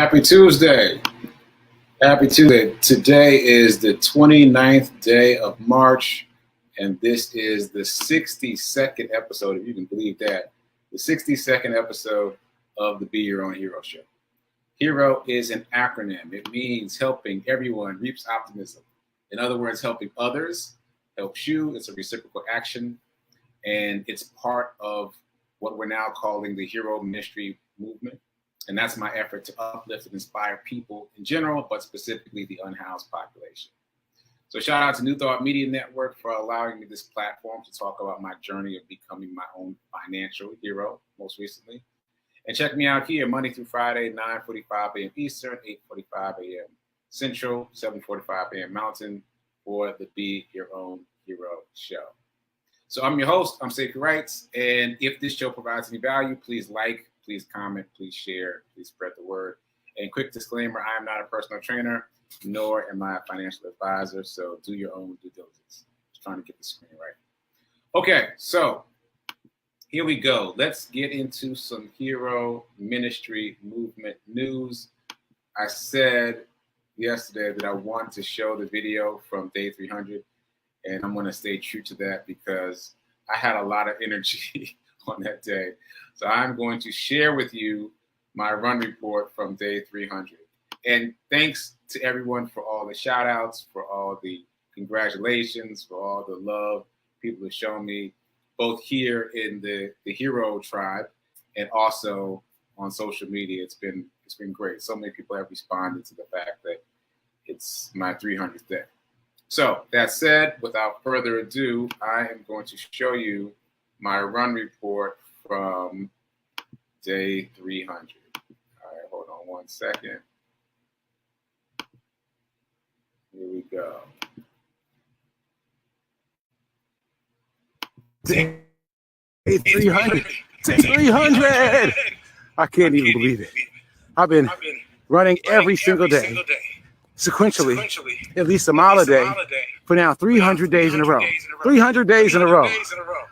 Happy Tuesday. Happy Tuesday. Today is the 29th day of March, and this is the 62nd episode, if you can believe that, the 62nd episode of the Be Your Own Hero Show. HERO is an acronym. It means helping everyone reaps optimism. In other words, helping others helps you. It's a reciprocal action, and it's part of what we're now calling the Hero Ministry movement. And that's my effort to uplift and inspire people in general, but specifically the unhoused population. So shout out to New Thought Media Network for allowing me this platform to talk about my journey of becoming my own financial hero, most recently. And check me out here Monday through Friday, 9:45 a.m. Eastern, 8:45 a.m. Central, 7:45 a.m. Mountain for the Be Your Own Hero Show. So I'm your host, I'm Sekou Wrights, and if this show provides any value, please like, please comment, please share, please spread the word. And quick disclaimer, I am not a personal trainer, nor am I a financial advisor, so do your own due diligence. Just trying to get the screen right. Okay, so here we go. Let's get into some Hero Ministry movement news. I said yesterday that I wanted to show the video from day 300, and I'm going to stay true to that because I had a lot of energy on that day. So I'm going to share with you my run report from day 300. And thanks to everyone for all the shout outs, for all the congratulations, for all the love people have shown me, both here in the Hero tribe and also on social media. It's been great. So many people have responded to the fact that it's my 300th day. So that said, without further ado, I am going to show you my run report from day 300. All right, hold on one second. Here we go. Day 300. Day 300. I can't even believe it. I've been running every single day, sequentially, at least a mile a day, for now 300 days in a row. 300 days in a row.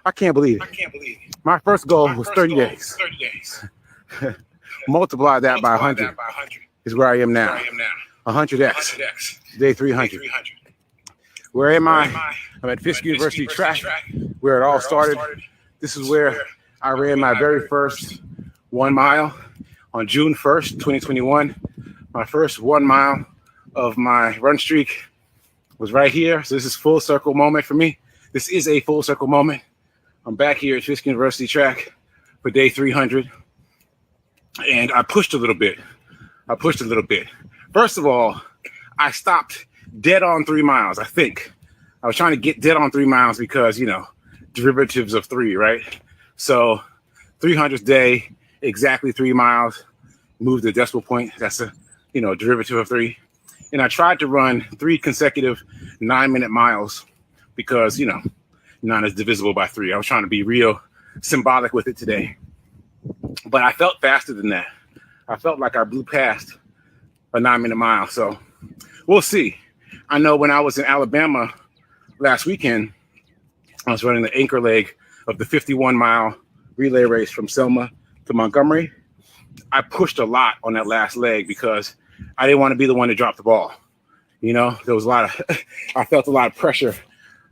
I can't believe it. My first goal was 30 days. Multiply that by 100 is where I am now. 100x, day 300. Where am I? I'm at Fisk University track, where it all started. This is where I ran my very first 1 mile on June 1st, 2021. My first 1 mile of my run streak was right here. So this is full circle moment for me. This is a full circle moment. I'm back here at Fisk University track for day 300. And I pushed a little bit. First of all, I stopped dead on 3 miles, I think. I was trying to get dead on 3 miles because, derivatives of 3, right? So 300th day, exactly 3 miles, move the decimal point. That's a, derivative of 3. And I tried to run 3 consecutive 9-minute miles because, 9 is divisible by 3. I was trying to be real symbolic with it today. But I felt faster than that. I felt like I blew past a 9-minute mile. So we'll see. I know when I was in Alabama last weekend, I was running the anchor leg of the 51-mile relay race from Selma to Montgomery. I pushed a lot on that last leg because I didn't want to be the one to drop the ball. There was I felt a lot of pressure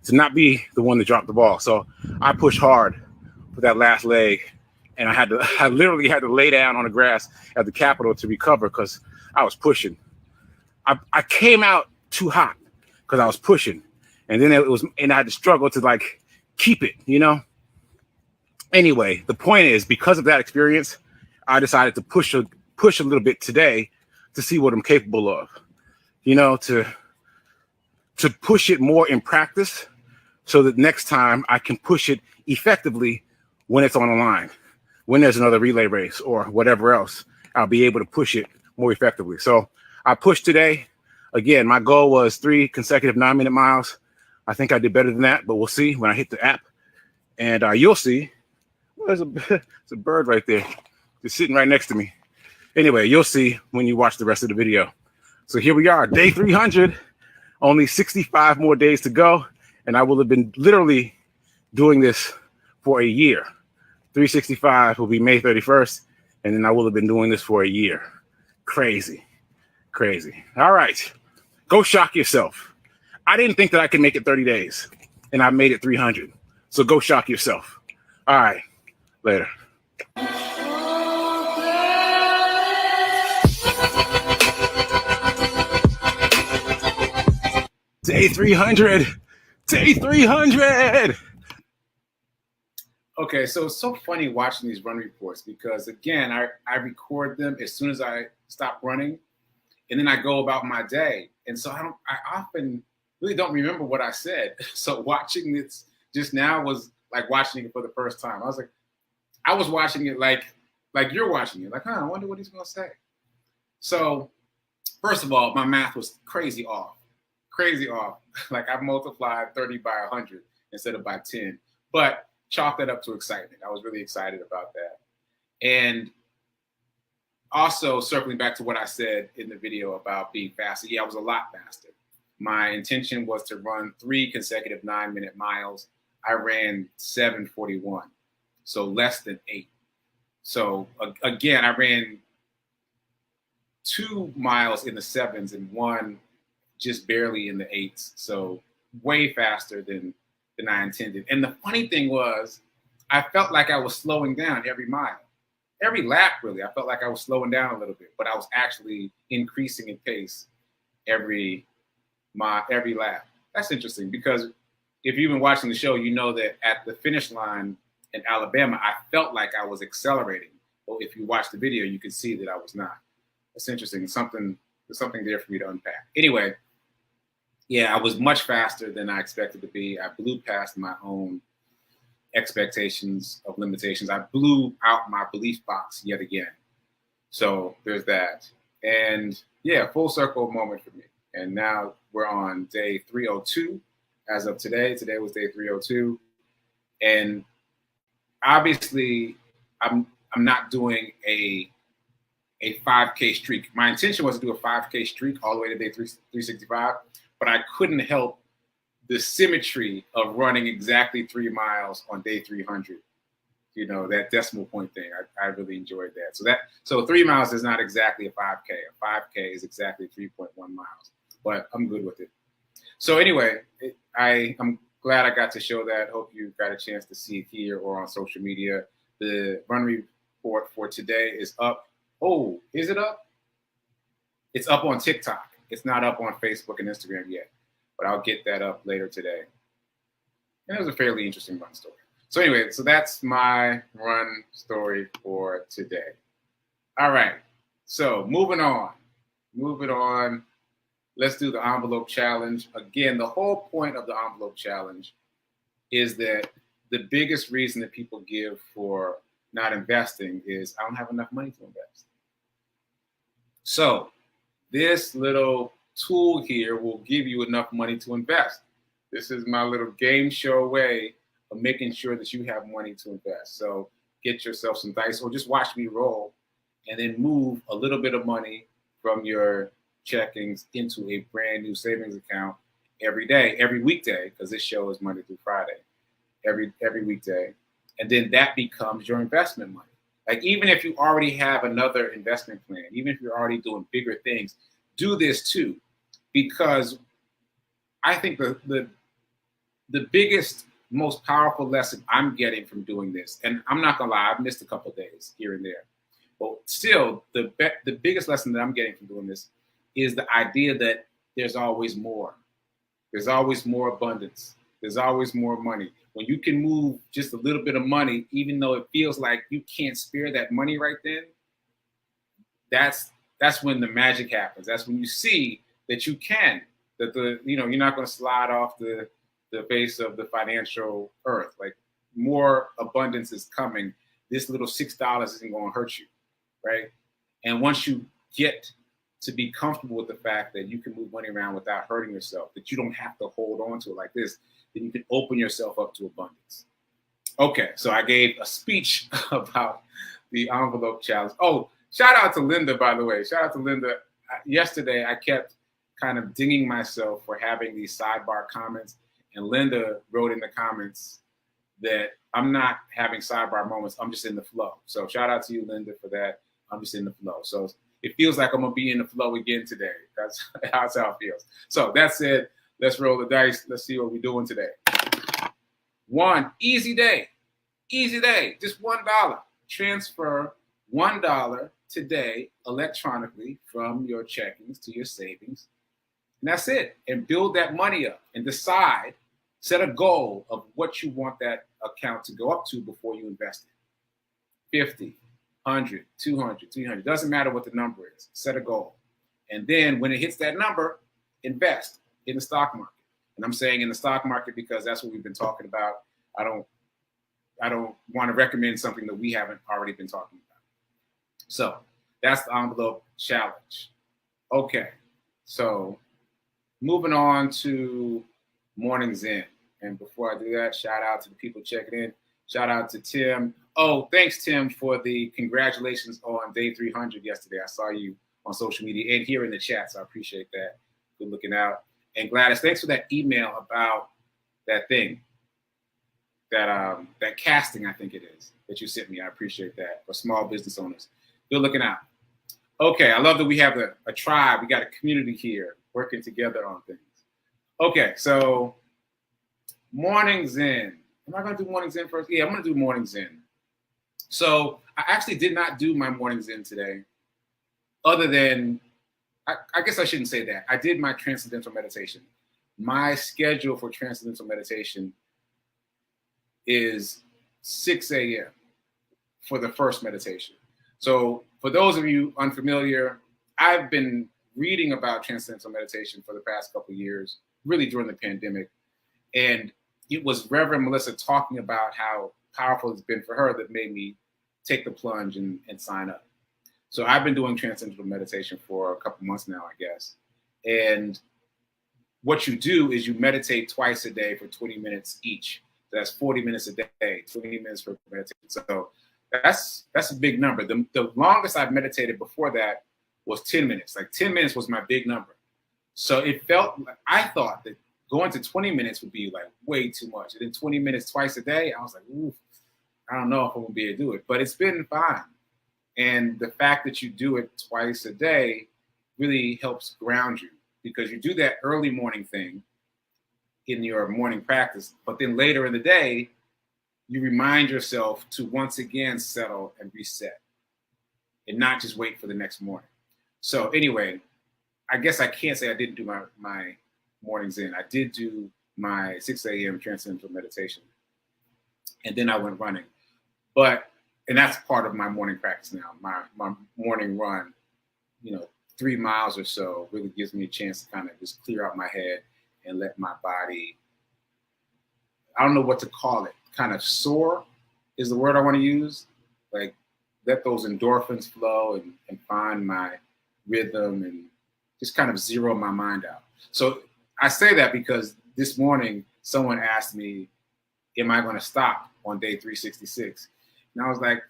to not be the one to drop the ball. So I pushed hard for that last leg. And I literally had to lay down on the grass at the Capitol to recover because I was pushing. I came out too hot because I was pushing. And then I had to struggle to keep it, Anyway, the point is, because of that experience, I decided to push a little bit today to see what I'm capable of, to push it more in practice so that next time I can push it effectively when it's on the line, when there's another relay race or whatever else, I'll be able to push it more effectively. So I pushed today. Again, my goal was 3 consecutive 9-minute miles. I think I did better than that, but we'll see when I hit the app. And you'll see. Well, there's a bird right there. Just sitting right next to me. Anyway, you'll see when you watch the rest of the video. So here we are, day 300. Only 65 more days to go. And I will have been literally doing this for a year. 365 will be May 31st. And then I will have been doing this for a year. Crazy. Crazy. All right. Go shock yourself. I didn't think that I could make it 30 days, and I made it 300. So go shock yourself. All right. Later. Day 300. Day 300. Okay, so it's so funny watching these run reports because, again, I record them as soon as I stop running, and then I go about my day. And so I often really don't remember what I said. So watching this just now was like watching it for the first time. I was watching it like you're watching it. Like, I wonder what he's going to say. So first of all, my math was crazy off. Like I multiplied 30 by 100 instead of by 10. But chalk that up to excitement. I was really excited about that. And also circling back to what I said in the video about being faster. Yeah, I was a lot faster. My intention was to run 3 consecutive 9-minute miles. I ran 7:41, so less than 8. So again, I ran 2 miles in the 7s and 1 just barely in the 8s. So way faster than I intended. And the funny thing was, I felt like I was slowing down every mile. Every lap, really, I felt like I was slowing down a little bit, but I was actually increasing in pace every lap. That's interesting because if you've been watching the show, you know that at the finish line in Alabama, I felt like I was accelerating. But if you watch the video, you can see that I was not. That's interesting. There's something there for me to unpack. Anyway, yeah, I was much faster than I expected to be. I blew past my own expectations of limitations. I blew out my belief box yet again. So there's that. And yeah, full circle moment for me. And now we're on day 302 as of today. Today was day 302. And obviously I'm not doing a 5K streak. My intention was to do a 5K streak all the way to day 365, but I couldn't help the symmetry of running exactly 3 miles on day 300. You know, that decimal point thing. I really enjoyed that. So 3 miles is not exactly a 5K. A 5K is exactly 3.1 miles, but I'm good with it. So anyway, I'm glad I got to show that. Hope you got a chance to see it here or on social media. The run report for today is up. Oh, is it up? It's up on TikTok. It's not up on Facebook and Instagram yet, but I'll get that up later today. And it was a fairly interesting run story. So anyway, so that's my run story for today. All right, so moving on. Let's do the envelope challenge. Again, the whole point of the envelope challenge is that the biggest reason that people give for not investing is I don't have enough money to invest. So this little tool here will give you enough money to invest. This is my little game show way of making sure that you have money to invest. So get yourself some dice or just watch me roll and then move a little bit of money from your checkings into a brand new savings account every day, every weekday, because this show is Monday through Friday, every weekday. And then that becomes your investment money. Like even if you already have another investment plan, even if you're already doing bigger things, do this too. Because I think the biggest, most powerful lesson I'm getting from doing this, and I'm not gonna lie, I've missed a couple of days here and there, but still the biggest lesson that I'm getting from doing this is the idea that there's always more. There's always more abundance. There's always more money. When you can move just a little bit of money, even though it feels like you can't spare that money right then, that's when the magic happens. That's when you see that you can, that you're not going to slide off the face of the financial earth. Like more abundance is coming. This little $6 isn't going to hurt you, right? And once you get to be comfortable with the fact that you can move money around without hurting yourself, that you don't have to hold on to it like this, then you can open yourself up to abundance. Okay, so I gave a speech about the envelope challenge. Oh, shout out to Linda, by the way. Shout out to Linda. Yesterday, I kept kind of dinging myself for having these sidebar comments, and Linda wrote in the comments that I'm not having sidebar moments. I'm just in the flow. So shout out to you, Linda, for that. I'm just in the flow. So it feels like I'm gonna be in the flow again today. That's how it feels. So that said, let's roll the dice. Let's see what we're doing today. One easy day, just $1. Transfer $1 today electronically from your checkings to your savings. And that's it. And build that money up and decide, set a goal of what you want that account to go up to before you invest it. 50, 100, 200, 300, doesn't matter what the number is. Set a goal. And then when it hits that number, invest in the stock market. And I'm saying in the stock market because that's what we've been talking about. I don't want to recommend something that we haven't already been talking about. So that's the envelope challenge. Okay, so moving on to Morning Zen. And before I do that, shout out to the people checking in. Shout out to Tim. Oh, thanks, Tim, for the congratulations on day 300 yesterday. I saw you on social media and here in the chat, so I appreciate that. Good looking out. And Gladys, thanks for that email about that thing, that casting, I think it is, that you sent me. I appreciate that, for small business owners. Good looking out. Okay, I love that we have a tribe. We got a community here working together on things. Okay, so Morning Zen. Am I going to do Morning Zen first? Yeah, I'm going to do Morning Zen. So I actually did not do my Morning Zen today, other than, I guess I shouldn't say that. I did my transcendental meditation. My schedule for transcendental meditation is 6 a.m. for the first meditation. So for those of you unfamiliar, I've been reading about transcendental meditation for the past couple of years, really during the pandemic. And it was Reverend Melissa talking about how powerful it's been for her that made me take the plunge and sign up. So I've been doing transcendental meditation for a couple months now, I guess. And what you do is you meditate twice a day for 20 minutes each. That's 40 minutes a day, 20 minutes for meditation. So that's a big number. The longest I've meditated before that was 10 minutes. Like 10 minutes was my big number. So it felt like, I thought that going to 20 minutes would be like way too much. And then 20 minutes twice a day, I was like, ooh, I don't know if I'm gonna be able to do it, but it's been fine. And the fact that you do it twice a day really helps ground you, because you do that early morning thing in your morning practice, but then later in the day, you remind yourself to once again settle and reset and not just wait for the next morning. So anyway, I guess I can't say I didn't do my Morning Zen. I did do my 6 a.m. transcendental meditation, and then I went running. And that's part of my morning practice now. My morning run, 3 miles or so, really gives me a chance to kind of just clear out my head and let my body, I don't know what to call it, kind of soar is the word I want to use. Like, let those endorphins flow and find my rhythm and just kind of zero my mind out. So I say that because this morning someone asked me, am I going to stop on day 366? And I was like,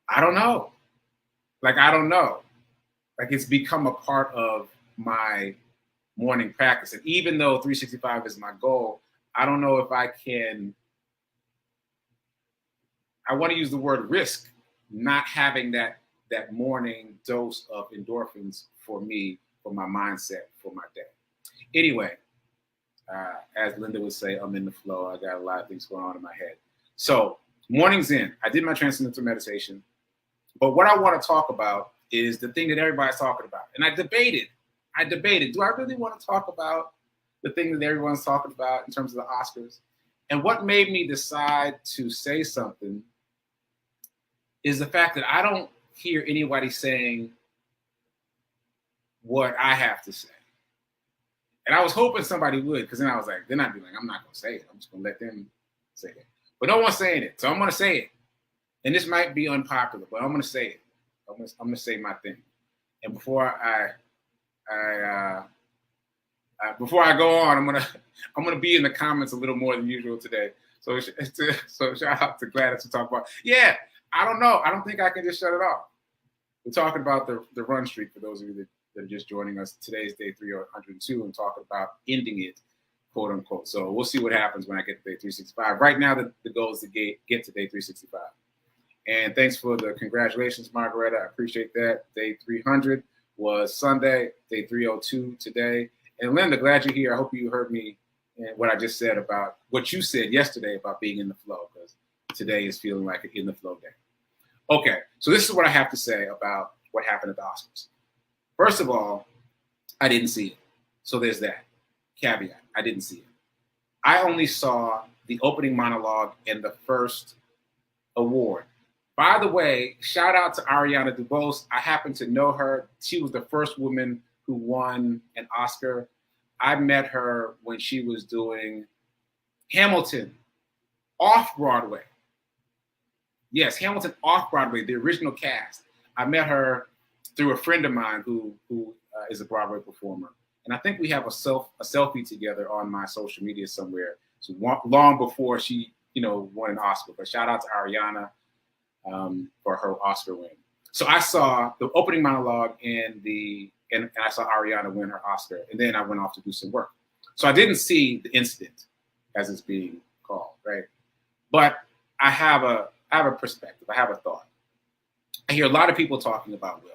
I don't know. I don't know. Like, it's become a part of my morning practice. And even though 365 is my goal, I don't know if I want to use the word risk, not having that morning dose of endorphins for me, for my mindset, for my day. Anyway, as Linda would say, I'm in the flow. I got a lot of things going on in my head. So Morning Zen, I did my transcendental meditation. But what I want to talk about is the thing that everybody's talking about. And I debated, do I really want to talk about the thing that everyone's talking about in terms of the Oscars? And what made me decide to say something is the fact that I don't hear anybody saying what I have to say. And I was hoping somebody would, because then I was like, then I'd be like, I'm not going to say it. I'm just going to let them say it. But no one's saying it. So I'm going to say it. And this might be unpopular, but I'm going to say it. I'm going to say my thing. And before I go on, I'm gonna be in the comments a little more than usual today. So shout out to Gladys to talk about. Yeah, I don't know. I don't think I can just shut it off. We're talking about the run streak for those of you that are just joining us. Today's day 302 and talking about ending it, quote unquote. So we'll see what happens when I get to day 365. Right now, the goal is to get to day 365. And thanks for the congratulations, Margareta. I appreciate that. Day 300 was Sunday, day 302 today. And Linda, glad you're here. I hope you heard me and what I just said about what you said yesterday about being in the flow, because today is feeling like an in the flow day. Okay, so this is what I have to say about what happened at the Oscars. First of all, I didn't see it. So there's that caveat. I didn't see it. I only saw the opening monologue and the first award. By the way, shout out to Ariana DeBose. I happen to know her. She was the first woman who won an Oscar. I met her when she was doing Hamilton off Broadway. Yes, Hamilton off Broadway, the original cast. I met her through a friend of mine who is a Broadway performer. And I think we have a selfie together on my social media somewhere. So long before she, won an Oscar. But shout out to Ariana for her Oscar win. So I saw the opening monologue and I saw Ariana win her Oscar. And then I went off to do some work. So I didn't see the incident as it's being called, right? But I have a perspective. I have a thought. I hear a lot of people talking about Will.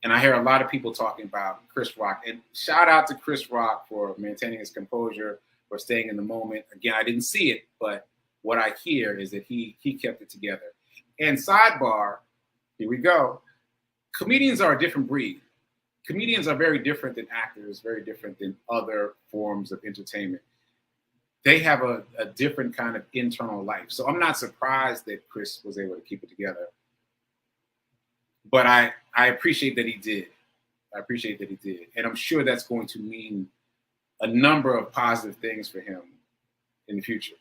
And I hear a lot of people talking about Chris Rock. And shout out to Chris Rock for maintaining his composure, for staying in the moment. Again, I didn't see it, but what I hear is that he kept it together. And sidebar, here we go. Comedians are a different breed. Comedians are very different than actors, very different than other forms of entertainment. They have a different kind of internal life. So I'm not surprised that Chris was able to keep it together. But I appreciate that he did. I appreciate that he did. And I'm sure that's going to mean a number of positive things for him in the future.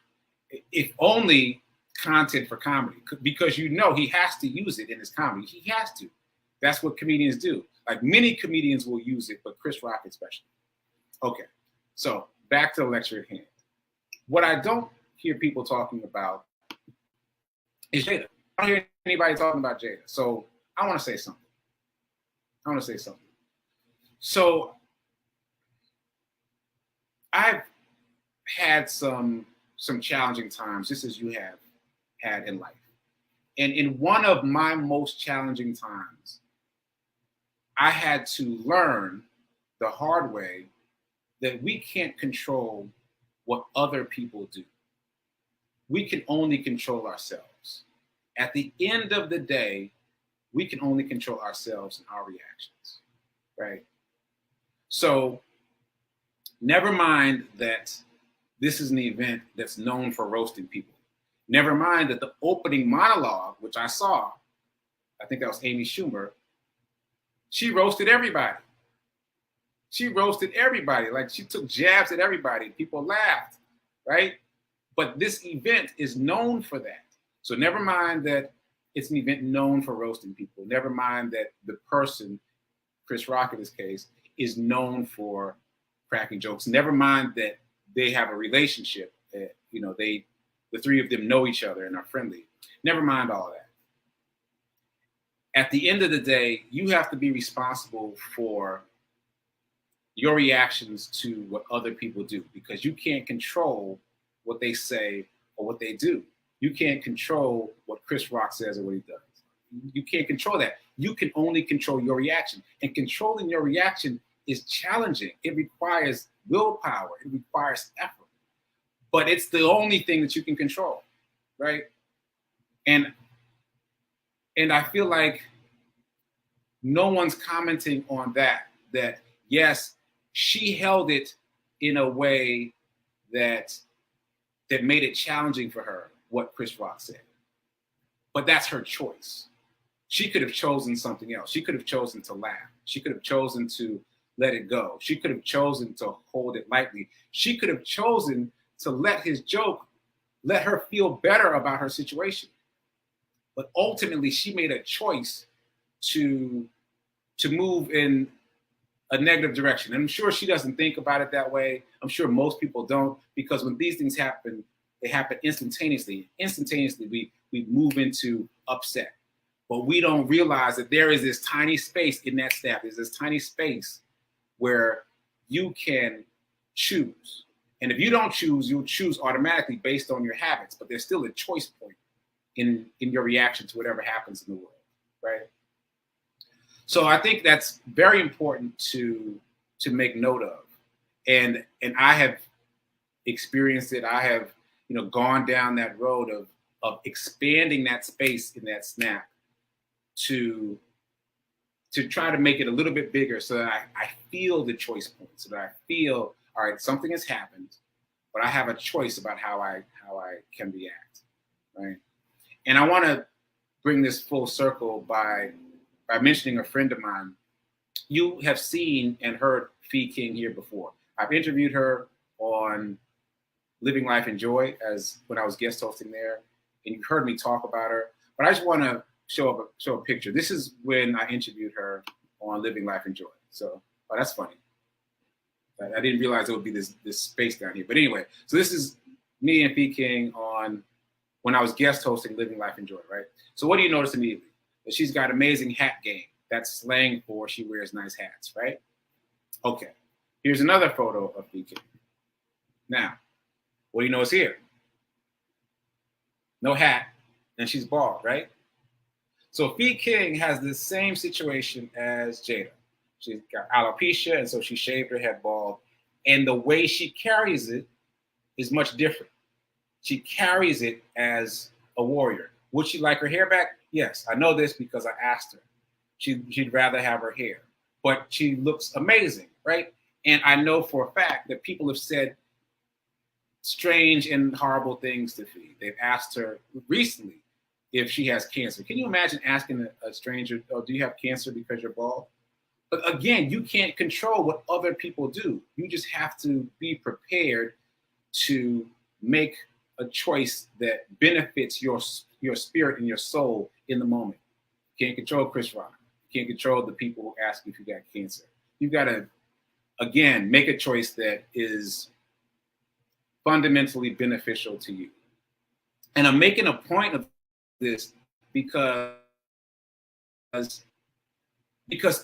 If only content for comedy, because he has to use it in his comedy. He has to. That's what comedians do. Like many comedians will use it, but Chris Rock especially. Okay, so back to the lecture at hand. What I don't hear people talking about is Jada. I don't hear anybody talking about Jada. So I want to say something. So I've had some challenging times, just as you have had in life. And in one of my most challenging times, I had to learn the hard way that we can't control what other people do. We can only control ourselves. At the end of the day, we can only control ourselves and our reactions, right? So never mind that this is an event that's known for roasting people. Never mind that the opening monologue, which I saw, I think that was Amy Schumer, she roasted everybody. Like she took jabs at everybody. People laughed, right? But this event is known for that. So never mind that it's an event known for roasting people. Never mind that the person, Chris Rock in this case, is known for cracking jokes. Never mind that they have a relationship. That, the three of them know each other and are friendly. Never mind all of that. At the end of the day, you have to be responsible for your reactions to what other people do, because you can't control what they say or what they do. You can't control what Chris Rock says or what he does. You can't control that. You can only control your reaction. And controlling your reaction is challenging. It requires willpower. It requires effort. But it's the only thing that you can control, right? And I feel like no one's commenting on that yes, she held it in a way that made it challenging for her, what Chris Rock said. But that's her choice. She could have chosen something else. She could have chosen to laugh. She could have chosen to let it go. She could have chosen to hold it lightly. She could have chosen to let his joke let her feel better about her situation. But ultimately, she made a choice to move in a negative direction. And I'm sure she doesn't think about it that way. I'm sure most people don't, because when these things happen, they happen instantaneously. Instantaneously, we move into upset. But we don't realize that there is this tiny space in that snap. There's this tiny space where you can choose. And if you don't choose, you'll choose automatically based on your habits. But there's still a choice point in your reaction to whatever happens in the world, right? So I think that's very important to make note of. And I have experienced it. I have, gone down that road of expanding that space in that snap to try to make it a little bit bigger so that I feel the choice point, so that I feel, all right, something has happened, but I have a choice about how I can react, right? And I want to bring this full circle by mentioning a friend of mine. You have seen and heard Fee King here before. I've interviewed her on Living Life in Joy as when I was guest hosting there, and you've heard me talk about her. But I just want to show a picture. This is when I interviewed her on Living Life in Joy. So, oh, that's funny. I didn't realize there would be this space down here. But anyway, so this is me and Fee King on when I was guest hosting Living Life in Joy, right? So what do you notice immediately? That she's got amazing hat game. That's slang for she wears nice hats, right? Okay. Here's another photo of Fee King. Now, what do you notice here? No hat, and she's bald, right? So Fee King has the same situation as Jada. She's got alopecia, and so she shaved her head bald. And the way she carries it is much different. She carries it as a warrior. Would she like her hair back? Yes, I know this because I asked her. She'd rather have her hair, but she looks amazing, right? And I know for a fact that people have said strange and horrible things to Fee. They've asked her recently if she has cancer. Can you imagine asking a stranger, oh, do you have cancer because you're bald? But again, you can't control what other people do. You just have to be prepared to make a choice that benefits your spirit and your soul in the moment. You can't control Chris Rock. You can't control the people who ask you if you got cancer. You've got to, again, make a choice that is fundamentally beneficial to you. And I'm making a point of this because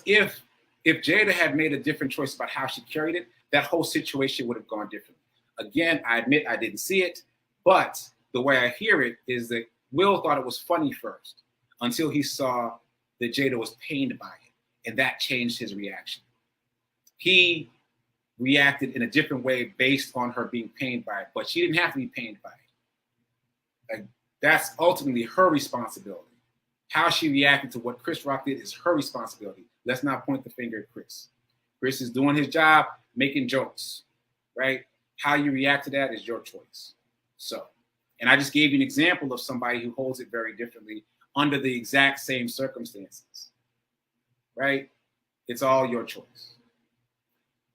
if Jada had made a different choice about how she carried it, that whole situation would have gone differently. Again, I admit I didn't see it, but the way I hear it is that Will thought it was funny first until he saw that Jada was pained by it, and that changed his reaction. He reacted in a different way based on her being pained by it, but she didn't have to be pained by it. Like, that's ultimately her responsibility. How she reacted to what Chris Rock did is her responsibility. Let's not point the finger at Chris. Chris is doing his job, making jokes, right? How you react to that is your choice. So, and I just gave you an example of somebody who holds it very differently under the exact same circumstances, right? It's all your choice.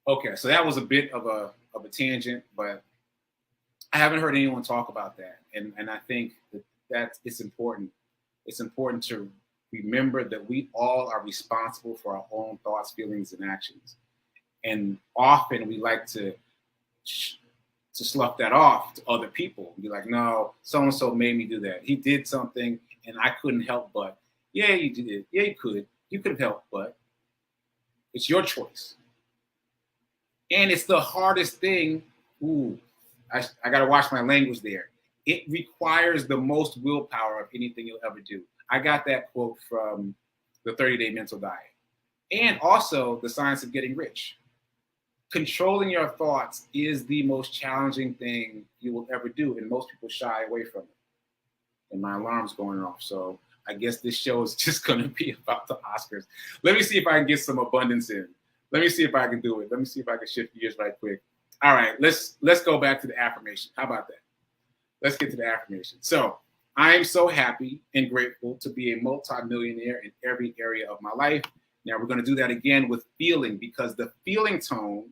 Okay, so that was a bit of a tangent, but I haven't heard anyone talk about that. And I think that it's important. It's important to remember that we all are responsible for our own thoughts, feelings, and actions. And often we like to slough that off to other people and be like, no, so-and-so made me do that. He did something and I couldn't help but. Yeah, you did. Yeah, you could. You could have helped, but it's your choice. And it's the hardest thing. Ooh, I got to watch my language there. It requires the most willpower of anything you'll ever do. I got that quote from the 30-Day Mental Diet. And also The Science of Getting Rich. Controlling your thoughts is the most challenging thing you will ever do, and most people shy away from it. And my alarm's going off, so I guess this show is just going to be about the Oscars. Let me see if I can get some abundance in. Let me see if I can do it. Let me see if I can shift gears right quick. All right, let's go back to the affirmation. How about that? Let's get to the affirmation. So I am so happy and grateful to be a multimillionaire in every area of my life. Now we're going to do that again with feeling, because the feeling tone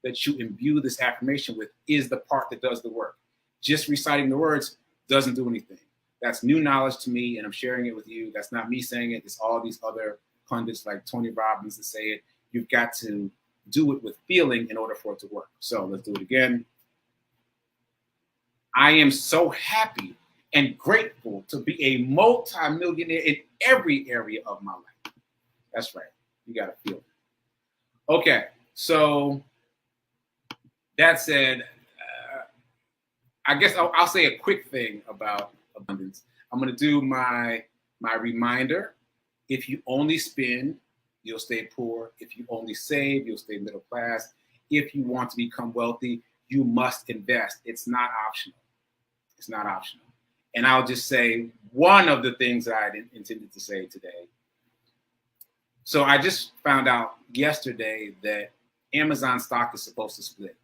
that you imbue this affirmation with is the part that does the work. Just reciting the words doesn't do anything. That's new knowledge to me, and I'm sharing it with you. That's not me saying it. It's all these other pundits like Tony Robbins that say it. You've got to do it with feeling in order for it to work. So let's do it again. I am so happy and grateful to be a multimillionaire in every area of my life. That's right. You got to feel it. Okay, so that said, I guess I'll say a quick thing about abundance. I'm going to do my reminder. If you only spend, you'll stay poor. If you only save, you'll stay middle class. If you want to become wealthy, you must invest. It's not optional. It's not optional. And I'll just say one of the things that I intended to say today. So I just found out yesterday that Amazon stock is supposed to split.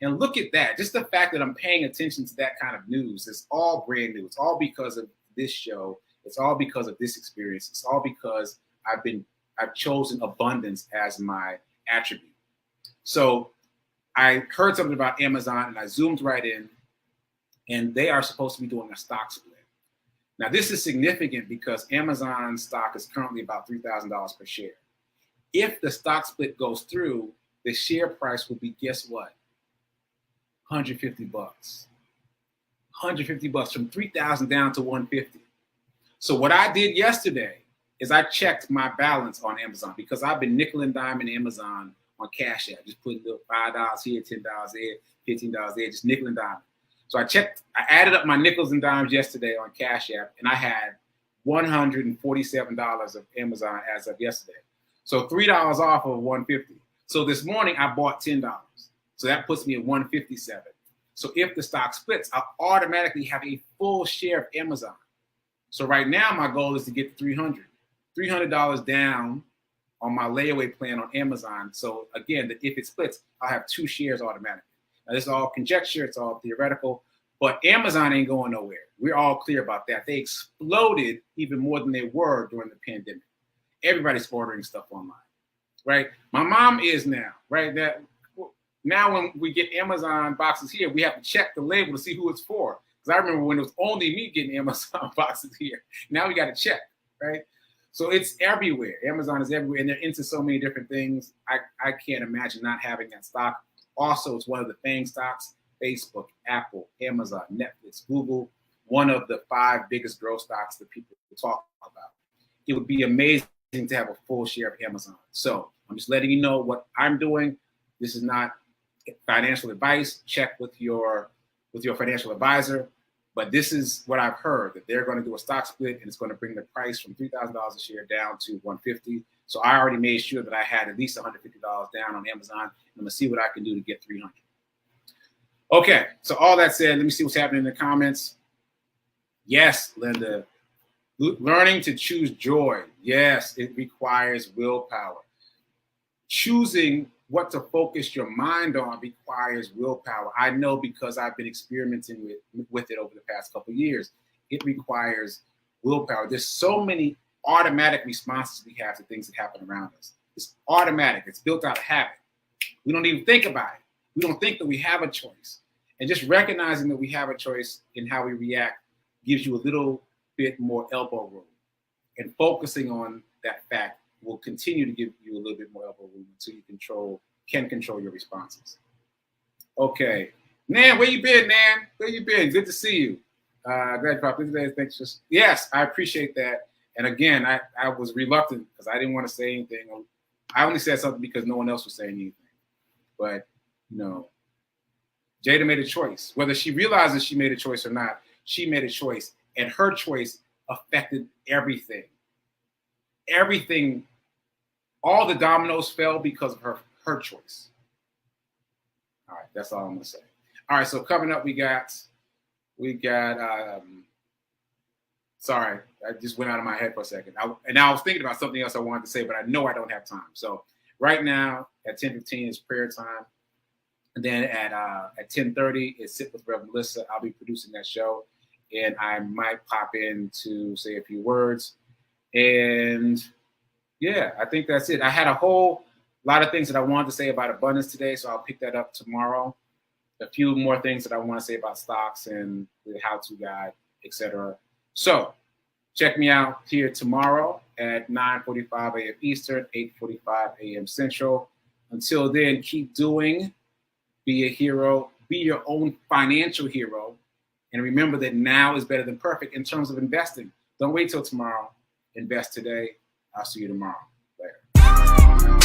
And look at that. Just the fact that I'm paying attention to that kind of news, it's all brand new. It's all because of this show. It's all because of this experience. It's all because I've chosen abundance as my attribute. So I heard something about Amazon and I zoomed right in, and they are supposed to be doing a stock split. Now, this is significant because Amazon stock is currently about $3,000 per share. If the stock split goes through, the share price will be, guess what? $150. $150 from 3,000 down to 150. So what I did yesterday is I checked my balance on Amazon because I've been nickel and diming Amazon on Cash App, just putting little $5 here, $10 there, $15 there, just nickel and diming. So I added up my nickels and dimes yesterday on Cash App, and I had $147 of Amazon as of yesterday. So $3 off of 150. So this morning I bought $10. So that puts me at 157. So if the stock splits, I'll automatically have a full share of Amazon. So right now my goal is to get to $300 down on my layaway plan on Amazon. So again, if it splits, I'll have 2 shares automatically. Now, this is all conjecture. It's all theoretical. But Amazon ain't going nowhere. We're all clear about that. They exploded even more than they were during the pandemic. Everybody's ordering stuff online, right? My mom is now, right? Now when we get Amazon boxes here, we have to check the label to see who it's for. Because I remember when it was only me getting Amazon boxes here. Now we got to check, right? So it's everywhere. Amazon is everywhere, and they're into so many different things. I can't imagine not having that stock. Also, it's one of the FANG stocks: Facebook, Apple, Amazon, Netflix, Google, one of the 5 biggest growth stocks that people talk about. It would be amazing to have a full share of Amazon. So I'm just letting you know what I'm doing. This is not financial advice. Check with your financial advisor. But this is what I've heard, that they're going to do a stock split, and it's going to bring the price from $3,000 a share down to $150. So I already made sure that I had at least $150 down on Amazon. I'm going to see what I can do to get $300. Okay, so all that said, let me see what's happening in the comments. Yes, Linda, learning to choose joy. Yes, it requires willpower. Choosing what to focus your mind on requires willpower. I know because I've been experimenting with it over the past couple of years. It requires willpower. There's so many automatic responses we have to things that happen around us. It's automatic. It's built out of habit. We don't even think about it. We don't think that we have a choice. And just recognizing that we have a choice in how we react gives you a little bit more elbow room. And focusing on that fact will continue to give you a little bit more elbow room until you can control your responses. Okay. Nan, where you been, Nan? Where you been? Good to see you. Glad you popped in today. Thanks. Yes, I appreciate that. And again, I was reluctant because I didn't want to say anything. I only said something because no one else was saying anything. But, Jada made a choice. Whether she realizes she made a choice or not, she made a choice. And her choice affected everything. Everything, all the dominoes fell because of her choice. All right, that's all I'm going to say. All right, so coming up, we got sorry, I just went out of my head for a second. I was thinking about something else I wanted to say, but I know I don't have time. So right now at 10:15 is prayer time. And then at 10:30 is Sit with Rev. Melissa. I'll be producing that show. And I might pop in to say a few words. And yeah, I think that's it. I had a whole lot of things that I wanted to say about abundance today, so I'll pick that up tomorrow. A few more things that I want to say about stocks and the how-to guide, etc. So check me out here tomorrow at 9:45 a.m. Eastern, 8:45 a.m. Central. Until then, keep doing. Be a hero. Be your own financial hero. And remember that now is better than perfect in terms of investing. Don't wait till tomorrow. Invest today. I'll see you tomorrow. Later.